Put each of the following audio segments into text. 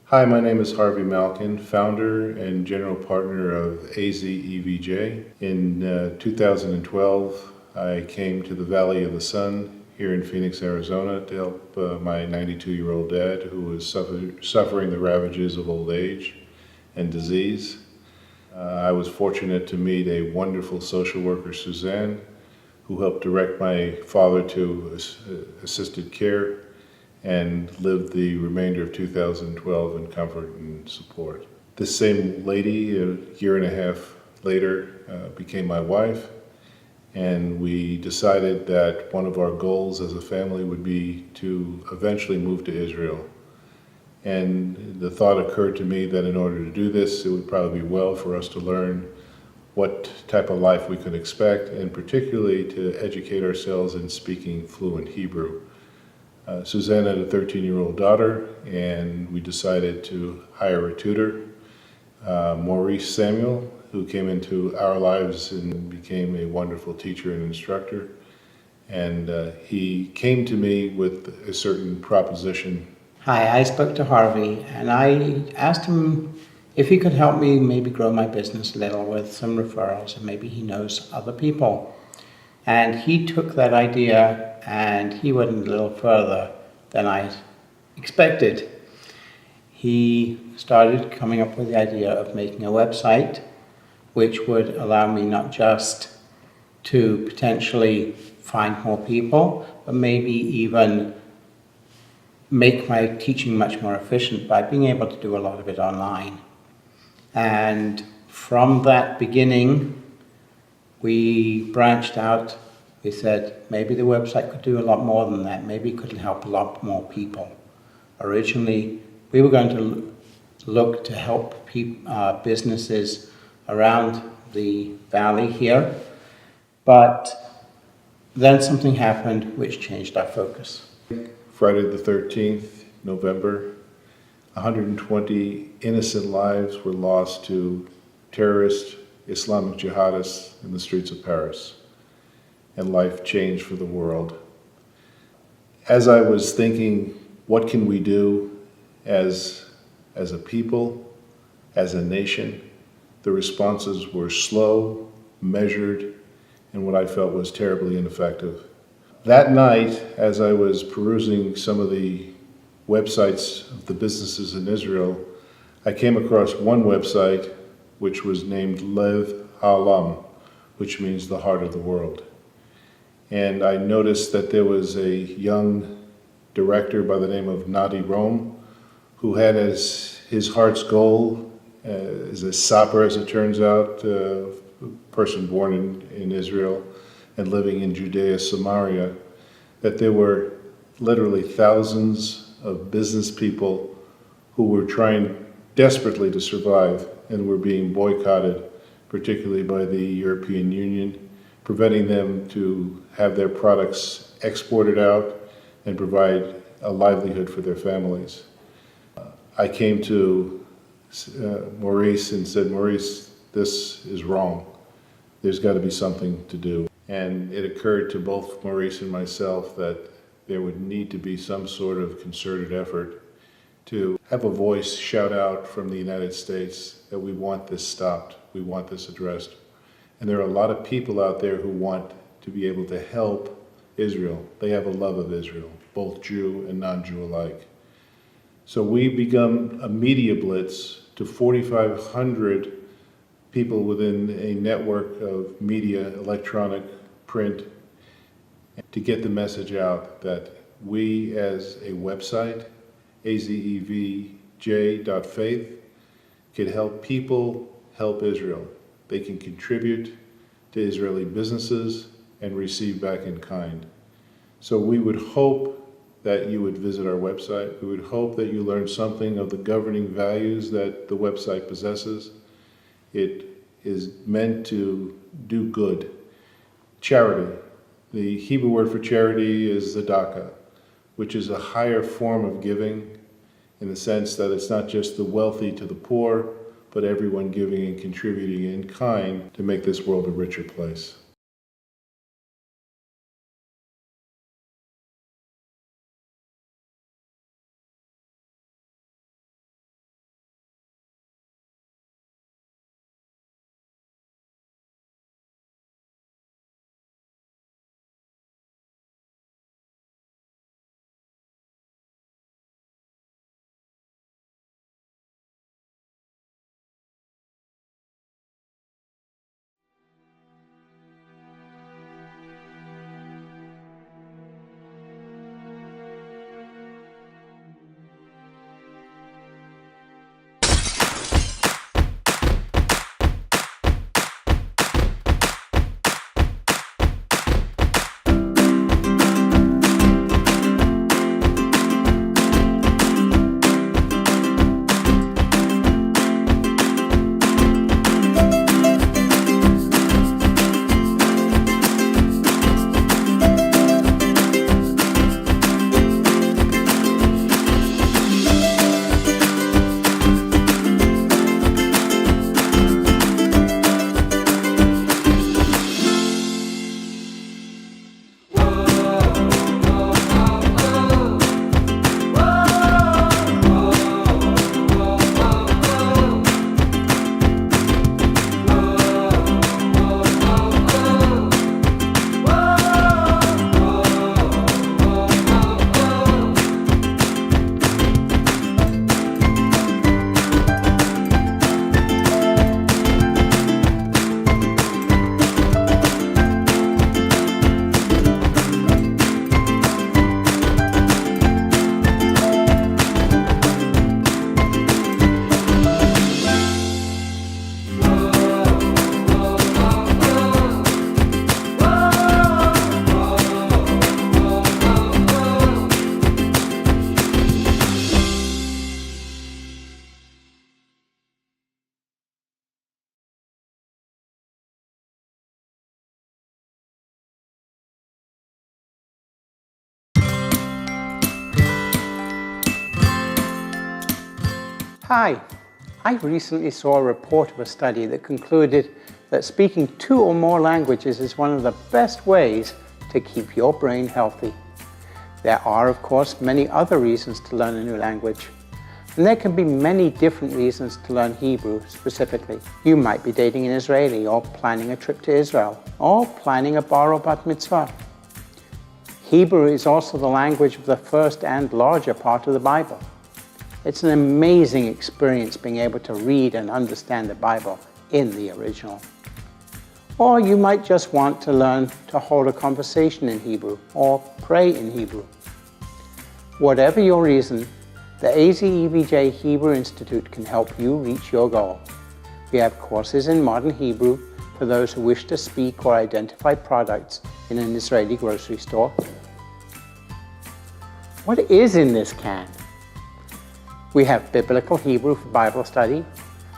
Hi, my name is Harvey Malkin, founder and general partner of AZEVJ. In 2012, I came to the Valley of the Sun here in Phoenix, Arizona to help my 92-year-old dad who was suffering the ravages of old age and disease. I was fortunate to meet a wonderful social worker, Suzanne, who helped direct my father to assisted care and lived the remainder of 2012 in comfort and support. This same lady, a year and a half later, became my wife, and we decided that one of our goals as a family would be to eventually move to Israel. And the thought occurred to me that in order to do this, it would probably be well for us to learn what type of life we could expect, and particularly to educate ourselves in speaking fluent Hebrew. Suzanne had a 13-year-old daughter, and we decided to hire a tutor, Maurice Samuel, who came into our lives and became a wonderful teacher and instructor. And he came to me with a certain proposition. Hi, I spoke to Harvey and I asked him if he could help me maybe grow my business a little with some referrals, and maybe he knows other people. And he took that idea and he went a little further than I expected. He started coming up with the idea of making a website which would allow me not just to potentially find more people, but maybe even make my teaching much more efficient by being able to do a lot of it online. And from that beginning, we branched out. We said maybe the website could do a lot more than that. Maybe it could help a lot more people. Originally, we were going to look to help businesses around the valley here, but then something happened which changed our focus. Friday the 13th, November, 120 innocent lives were lost to terrorist Islamic jihadists in the streets of Paris, and life changed for the world. As I was thinking, what can we do as a people, as a nation, the responses were slow, measured, and what I felt was terribly ineffective. That night, as I was perusing some of the websites of the businesses in Israel, I came across one website which was named Lev Ha'olam, which means the heart of the world. And I noticed that there was a young director by the name of Nadi Rome, who had as his heart's goal, as a sapper, as it turns out, a person born in Israel and living in Judea, Samaria, that there were literally thousands of business people who were trying desperately to survive and were being boycotted, particularly by the European Union, preventing them to have their products exported out and provide a livelihood for their families. I came to Maurice and said, Maurice, this is wrong. There's got to be something to do. And it occurred to both Maurice and myself that there would need to be some sort of concerted effort to have a voice shout out from the United States that we want this stopped, we want this addressed. And there are a lot of people out there who want to be able to help Israel. They have a love of Israel, both Jew and non-Jew alike. So we begun a media blitz to 4,500 people within a network of media, electronic, print, to get the message out that we as a website, azevj.faith, can help people help Israel. They can contribute to Israeli businesses and receive back in kind. So we would hope that you would visit our website. We would hope that you learn something of the governing values that the website possesses. It is meant to do good. Charity. The Hebrew word for charity is tzedakah, which is a higher form of giving in the sense that it's not just the wealthy to the poor, but everyone giving and contributing in kind to make this world a richer place. Hi, I recently saw a report of a study that concluded that speaking 2 or more languages is one of the best ways to keep your brain healthy. There are, of course, many other reasons to learn a new language. And there can be many different reasons to learn Hebrew specifically. You might be dating an Israeli, or planning a trip to Israel, or planning a bar or bat mitzvah. Hebrew is also the language of the first and larger part of the Bible. It's an amazing experience being able to read and understand the Bible in the original. Or you might just want to learn to hold a conversation in Hebrew or pray in Hebrew. Whatever your reason, the AZEBJ Hebrew Institute can help you reach your goal. We have courses in modern Hebrew for those who wish to speak or identify products in an Israeli grocery store. What is in this can? We have Biblical Hebrew for Bible study,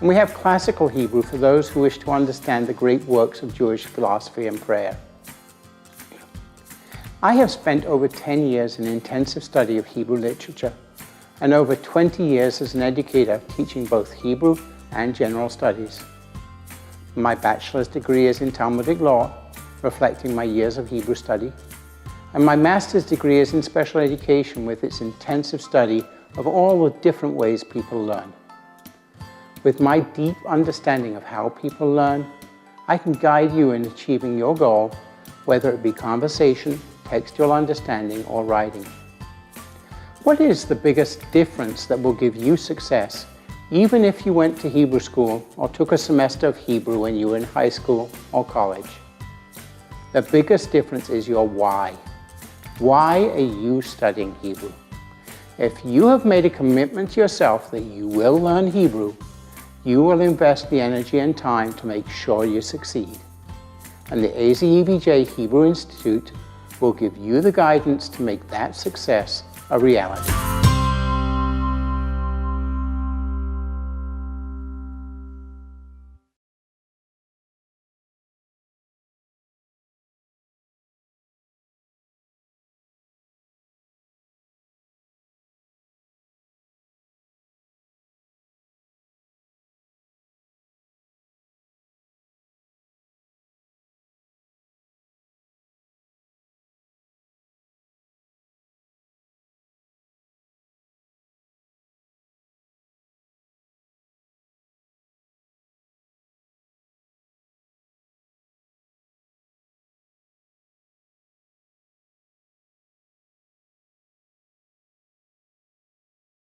and we have Classical Hebrew for those who wish to understand the great works of Jewish philosophy and prayer. I have spent over 10 years in intensive study of Hebrew literature, and over 20 years as an educator teaching both Hebrew and general studies. My bachelor's degree is in Talmudic law, reflecting my years of Hebrew study, and my master's degree is in special education with its intensive study of all the different ways people learn. With my deep understanding of how people learn, I can guide you in achieving your goal, whether it be conversation, textual understanding, or writing. What is the biggest difference that will give you success, even if you went to Hebrew school or took a semester of Hebrew when you were in high school or college? The biggest difference is your why. Why are you studying Hebrew? If you have made a commitment to yourself that you will learn Hebrew, you will invest the energy and time to make sure you succeed. And the AZEBJ Hebrew Institute will give you the guidance to make that success a reality.